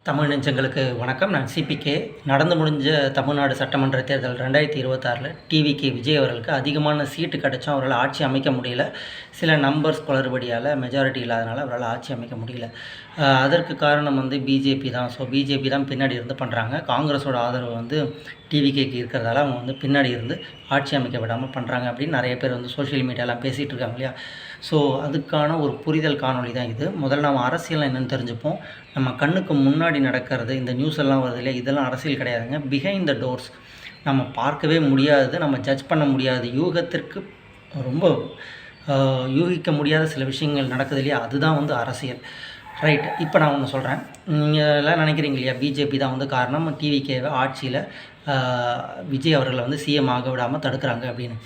தமிழ் நெஞ்சங்களுக்கு வணக்கம். நான் சிபிகே. நடந்து முடிஞ்ச தமிழ்நாடு சட்டமன்ற தேர்தல் 2026 டிவிகே விஜய் அவர்களுக்கு அதிகமான சீட்டு கிடச்சும் அவரால் ஆட்சி அமைக்க முடியல. சில நம்பர்ஸ் குளறுபடியால் மெஜாரிட்டி இல்லாதனால அவரால் ஆட்சி அமைக்க முடியல. அதற்கு காரணம் பிஜேபி தான். ஸோ பிஜேபி தான் பின்னாடி இருந்து பண்ணுறாங்க. காங்கிரஸோட ஆதரவு டிவிகேக்கு இருக்கிறதால அவங்க பின்னாடி இருந்து ஆட்சி அமைக்க விடாமல் பண்ணுறாங்க அப்படின்னு நிறைய பேர் சோஷியல் மீடியாலாம் பேசிகிட்டு இருக்காங்க இல்லையா. ஸோ அதுக்கான ஒரு புரிதல் காணொலி தான் இது. முதல்ல நம்ம அரசியல் என்னென்னு தெரிஞ்சுப்போம். நம்ம கண்ணுக்கு முன்னாடி நடக்கிறது, இந்த நியூஸ் எல்லாம் வருது இல்லையா, இதெல்லாம் அரசியல் கிடையாதுங்க. பிஹைண்ட் த டோர்ஸ் நம்ம பார்க்கவே முடியாது, நம்ம ஜட்ஜ் பண்ண முடியாது, யூகத்திற்கு ரொம்ப யூகிக்க முடியாத சில விஷயங்கள் நடக்குது இல்லையா, அதுதான் அரசியல். ரைட். இப்போ நான் ஒன்று சொல்கிறேன். நீங்கள் எல்லாம் நினைக்கிறீங்க இல்லையா, பிஜேபி தான் காரணம் டிவிகேவை ஆட்சியில் விஜய் அவர்களை சிஎம் ஆக விடாமல் தடுக்கிறாங்க அப்படின்னு.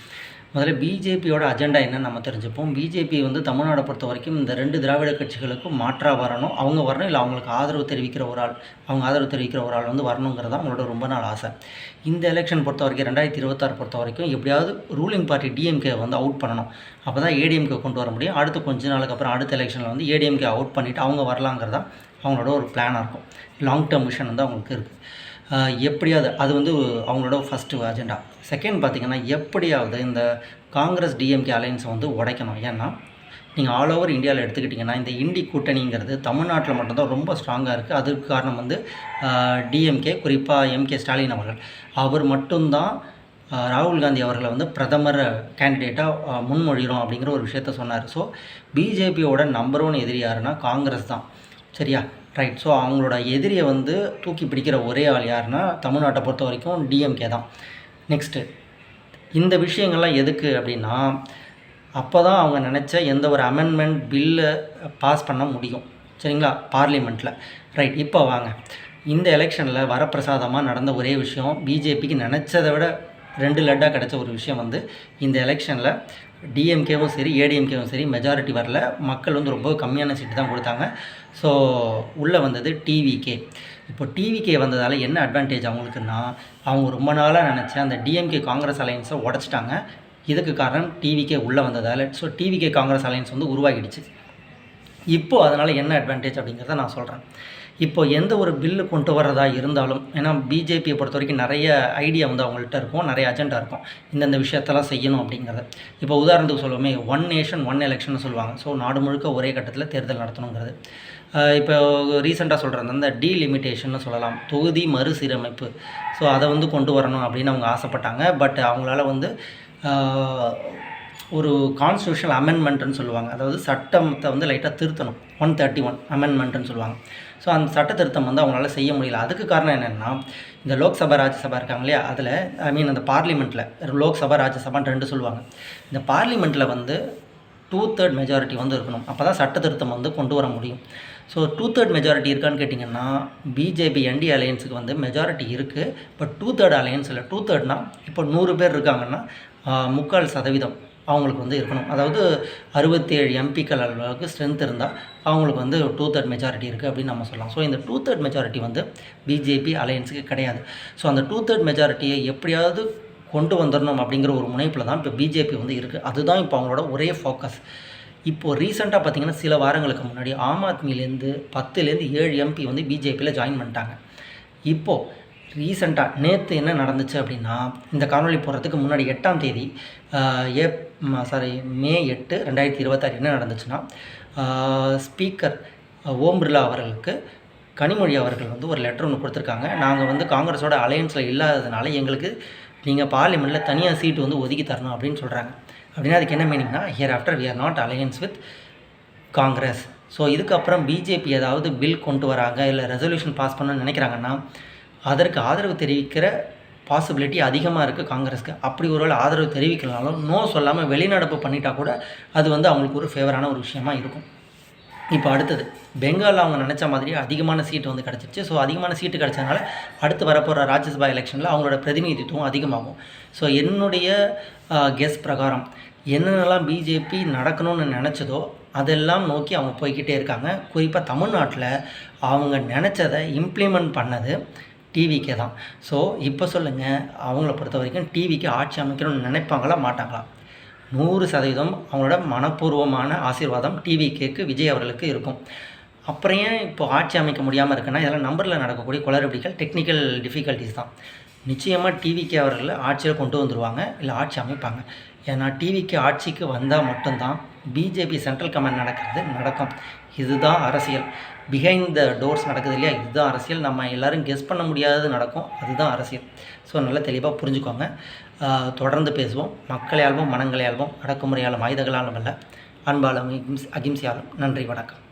முதல்ல பிஜேபியோட அஜெண்டா என்னன்னு நம்ம தெரிஞ்சுப்போம். பிஜேபி தமிழ்நாடை பொறுத்த வரைக்கும் இந்த 2 திராவிட கட்சிகளுக்கும் மாற்றாக வரணும், அவங்க வரணும், இல்லை அவங்களுக்கு ஆதரவு தெரிவிக்கிற ஒரு ஆள் வரணுங்கிறது தான் அவங்களோட ரொம்ப நாள் ஆசை. இந்த எலெக்ஷன் பொறுத்த வரைக்கும் 2026 பொறுத்த வரைக்கும் எப்படியாவது ரூலிங் பார்ட்டி டிஎம்கே அவுட் பண்ணணும். அப்போ தான் ஏடிஎம்கே கொண்டு வர முடியும். அடுத்து கொஞ்ச நாளுக்கு அப்புறம் அடுத்த எலெக்ஷனில் ஏடிஎம்கே அவுட் பண்ணிவிட்டு அவங்க வரலாங்கிறதா அவங்களோட ஒரு பிளானாக இருக்கும். லாங் டேர்ம் விஷன் அவங்களுக்கு இருக்குது. எப்படியாவது அது அவங்களோட ஃபஸ்ட்டு அஜெண்டா. செகண்ட் பார்த்திங்கன்னா, எப்படியாவது இந்த காங்கிரஸ் டிஎம்கே அலையன்ஸை உடைக்கணும். ஏன்னா நீங்கள் ஆல் ஓவர் இந்தியாவில் எடுத்துக்கிட்டிங்கன்னா இந்த இண்டி கூட்டணிங்கிறது தமிழ்நாட்டில் மட்டும்தான் ரொம்ப ஸ்ட்ராங்காக இருக்குது. அதுக்கு காரணம் டிஎம்கே, குறிப்பாக எம்கே ஸ்டாலின் அவர்கள். அவர் மட்டும்தான் ராகுல் காந்தி அவர்களை பிரதமர் கேண்டிடேட்டாக முன்மொழிகிறோம் அப்படிங்கிற ஒரு விஷயத்த சொன்னார். ஸோ பிஜேபியோட நம்பர் 1 எதிரி யாருன்னா காங்கிரஸ் தான். சரியா? ரைட். ஸோ அவங்களோட எதிரியை தூக்கி பிடிக்கிற ஒரே ஆள் யாருன்னா தமிழ்நாட்டை பொறுத்த வரைக்கும் டிஎம்கே தான். நெக்ஸ்ட்டு, இந்த விஷயங்கள்லாம் எதுக்கு அப்படின்னா, அப்போ தான் அவங்க நினச்ச எந்த ஒரு அமெண்ட்மெண்ட் பில்லை பாஸ் பண்ண முடியும். சரிங்களா? பார்லிமெண்ட்டில். ரைட். இப்போ வாங்க, இந்த எலெக்ஷனில் வரப்பிரசாதமாக நடந்த ஒரே விஷயம், பிஜேபிக்கு நினச்சதை விட 2 லட்டாக கிடச்ச ஒரு விஷயம் இந்த எலெக்ஷனில் டிஎம்கேவும் சரி ஏடிஎம்கேவும் சரி மெஜாரிட்டி வரல. மக்கள் ரொம்ப கம்மியான சீட்டு தான் கொடுத்தாங்க. ஸோ உள்ளே வந்தது டிவிகே. இப்போ டிவிகே வந்ததால் என்ன அட்வான்டேஜ் அவங்களுக்குன்னா, அவங்க ரொம்ப நாளாக நினச்ச அந்த டிஎம்கே காங்கிரஸ் அலையன்ஸை உடச்சிட்டாங்க. இதுக்கு காரணம் டிவிகே உள்ளே வந்ததால். ஸோ டிவிகே காங்கிரஸ் அலையன்ஸ் உருவாகிடுச்சு. இப்போது அதனால் என்ன அட்வான்டேஜ் அப்படிங்கிறத நான் சொல்கிறேன். இப்போ எந்த ஒரு பில்லு கொண்டு வர்றதா இருந்தாலும், ஏன்னா பிஜேபியை பொறுத்த வரைக்கும் நிறைய ஐடியா அவங்கள்ட்ட இருக்கும், நிறைய அஜெண்டா இருக்கும், இந்தந்த விஷயத்தெல்லாம் செய்யணும் அப்படிங்கிறது. இப்போ உதாரணத்துக்கு சொல்லுவோமே, 1 நேஷன் 1 எலெக்ஷன் சொல்லுவாங்க. ஸோ நாடு முழுக்க ஒரே கட்டத்தில் தேர்தல் நடத்தணுங்கிறது. இப்போ ரீசெண்டாக சொல்கிறது அந்த டீலிமிட்டேஷன்னு சொல்லலாம், தொகுதி மறுசீரமைப்பு. ஸோ அதை கொண்டு வரணும் அப்படின்னு அவங்க ஆசைப்பட்டாங்க. பட் அவங்களால ஒரு கான்ஸ்டியூஷனல் அமெண்ட்மெண்ட்டுன்னு சொல்லுவாங்க, அதாவது சட்டத்தை லைட்டாக திருத்தணும், 131 அமெண்ட்மெண்ட்டுன்னு சொல்லுவாங்க. ஸோ அந்த சட்ட திருத்தம் அவங்களால செய்ய முடியல. அதுக்கு காரணம் என்னென்னா, இந்த லோக்சபா ராஜ்யசபா இருக்காங்க இல்லையா, அதில் அந்த பார்லிமெண்ட்டில் லோக்சபா ராஜ்யசபான்னு 2 சொல்லுவாங்க. இந்த பார்லிமெண்ட்டில் 2/3 மெஜாரிட்டி இருக்கணும். அப்போ தான் சட்ட திருத்தம் கொண்டு வர முடியும். ஸோ 2/3 மெஜாரிட்டி இருக்கான்னு கேட்டிங்கன்னா, பிஜேபி என்டி அலையன்ஸுக்கு மெஜாரிட்டி இருக்குது. பட் 2/3 அலையன்ஸ் இல்லை. 2/3னா இப்போ 100 பேர் இருக்காங்கன்னா 3/4% அவங்களுக்கு இருக்கணும். அதாவது 67 எம்பிக்கள் அளவுக்கு ஸ்ட்ரென்த் இருந்தால் அவங்களுக்கு 2/3 மெஜாரிட்டி இருக்குது அப்படின்னு நம்ம சொல்லலாம். ஸோ இந்த 2/3 மெஜாரிட்டி பிஜேபி அலையன்ஸுக்கு கிடையாது. ஸோ அந்த 2/3 மெஜாரிட்டியை எப்படியாவது கொண்டு வந்துடணும் அப்படிங்கிற ஒரு முனைப்பில் தான் இப்போ பிஜேபி இருக்குது. அதுதான் இப்போ அவங்களோட ஒரே ஃபோக்கஸ். இப்போது ரீசெண்டாக பார்த்திங்கன்னா, சில வாரங்களுக்கு முன்னாடி ஆம் ஆத்மிலேருந்து 10லேருந்து 7 எம்பி பிஜேபியில் ஜாயின் பண்ணிட்டாங்க. இப்போது ரீசெண்டாக நேற்று என்ன நடந்துச்சு அப்படின்னா, இந்த காணொலி போடுறதுக்கு முன்னாடி 8ஆம் தேதி மே 8, 2026 என்ன நடந்துச்சுன்னா, ஸ்பீக்கர் ஓம் பிர்லா அவர்களுக்கு கனிமொழி அவர்கள் ஒரு லெட்டர் ஒன்று கொடுத்துருக்காங்க. நாங்கள் காங்கிரஸோட அலையன்ஸில் இல்லாததுனால எங்களுக்கு நீங்கள் பார்லிமெண்ட்டில் தனியாக சீட்டு ஒதுக்கி தரணும் அப்படின்னு சொல்கிறாங்க. அப்படின்னா அதுக்கு என்ன மீனிங்னா, here after we are not alliance with Congress. So இதுக்கப்புறம் பிஜேபி ஏதாவது பில் கொண்டு வராங்க, இல்லை ரெசல்யூஷன் பாஸ் பண்ணணும்னு நினைக்கிறாங்கன்னா, அதற்கு ஆதரவு தெரிவிக்கிற பாசிபிலிட்டி அதிகமாக இருக்குது காங்கிரஸுக்கு. அப்படி ஒருவேளை ஆதரவு தெரிவிக்கலனாலும் நோ சொல்லாமல் வெளிநடப்பு பண்ணிட்டா கூட அது அவங்களுக்கு ஒரு ஃபேவரான ஒரு விஷயமா இருக்கும். இப்போ அடுத்தது, பெங்காலில் அவங்க நினச்ச மாதிரி அதிகமான சீட்டு கிடச்சிருச்சு. ஸோ அதிகமான சீட்டு கிடச்சதுனால அடுத்து வரப்போகிற ராஜ்யசபா எலெக்ஷனில் அவங்களோட பிரதிநிதித்துவம் அதிகமாகும். ஸோ என்னுடைய கெஸ் பிரகாரம் என்னென்னலாம் பிஜேபி நடக்கணும்னு நினச்சதோ அதெல்லாம் நோக்கி அவங்க போய்கிட்டே இருக்காங்க. குறிப்பாக தமிழ்நாட்டில் அவங்க நினச்சதை இம்ப்ளிமெண்ட் பண்ணது டிவிக்கே தான். ஸோ இப்போ சொல்லுங்கள், அவங்கள பொறுத்த வரைக்கும் டிவிக்கு ஆட்சி அமைக்கணும்னு நினைப்பாங்களா மாட்டாங்களா? 100% அவங்களோட மனப்பூர்வமான ஆசீர்வாதம் டிவிகேக்கு விஜய் அவர்களுக்கு இருக்கும். அப்புறம் ஏன் இப்போ ஆட்சி அமைக்க முடியாமல் இருக்குன்னா இதெல்லாம் நம்பரில் நடக்கக்கூடிய குளறுபடிகள், டெக்னிக்கல் டிஃபிகல்ட்டிஸ் தான். நிச்சயமாக டிவிகே அவர்கள் ஆட்சியில் கொண்டு வந்துருவாங்க, இல்லை ஆட்சி அமைப்பாங்க. ஏன்னா டிவிகே ஆட்சிக்கு வந்தால் மட்டும்தான் பிஜேபி சென்ட்ரல் கமாண்ட் நடக்கும். இதுதான் அரசியல். பிஹைண்ட் த டோர்ஸ் நடக்குது இல்லையா, இதுதான் அரசியல். நம்ம எல்லோரும் கெஸ் பண்ண முடியாதது நடக்கும், அதுதான் அரசியல். ஸோ நல்லா தெளிவாக புரிஞ்சுக்கோங்க. தொடர்ந்து பேசுவோம். மக்களையாலும் மனங்களையாலும் அடக்குமுறையாலும் ஆயுதங்களாலும் அல்ல, அன்பாலும் அகிம்சையாலும். நன்றி, வணக்கம்.